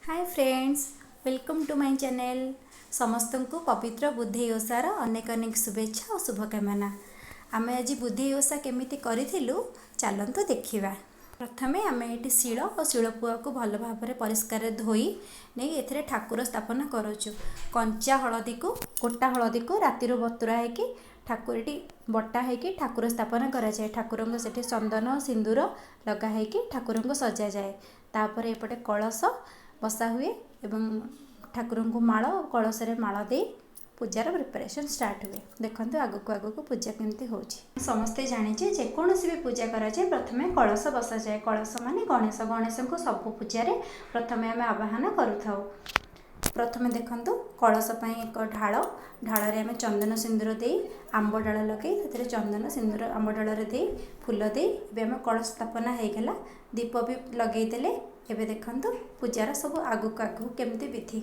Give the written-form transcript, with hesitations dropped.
Hi friends, welcome to my channel. समस्त को पवित्र बुद्धेई ओषार अनेक अनेक शुभेच्छा और शुभकामना। आम आज बुद्धेई ओषा केमिति करिथिलु चलतु देखिबा। प्रथमे आम ये शिल और शिलपुआ को भल भाव में परिष्कार धोई नहीं एथिरे ठाकुर स्थापना करुचु। कंचा हलदी को गोटा हलदी को राति बतुरा होगी ठाकुर बटा होगी ठाकुर स्थापना कराए। ठाकुर से चंदन सिंदूर लगाई ठाकुर को सजा जाए। तापर एपटे कलश बसा हुए एवं ठाकुर को माल और कलश माल दे पूजार प्रिपरेशन स्टार्ट हुए। देखो आगक आगक पूजा केमती हो समस्ते जाचे जेकोसी भी पूजा कराए प्रथम कलश बसा जाए। कलश माने गणेश गणेश को सब पूजार प्रथम आम आवाहन करूँ। प्रथम देखु कलश एक ढाल ढाल आम चंदन सिंदूर दे आंब डाल लगे चंदन सिंदूर आंब डाल दे फूल दे आम कलश स्थापना होगला। दीप भी लगेदेले। एबे देखु पूजार सब आगक आगक केमती विधि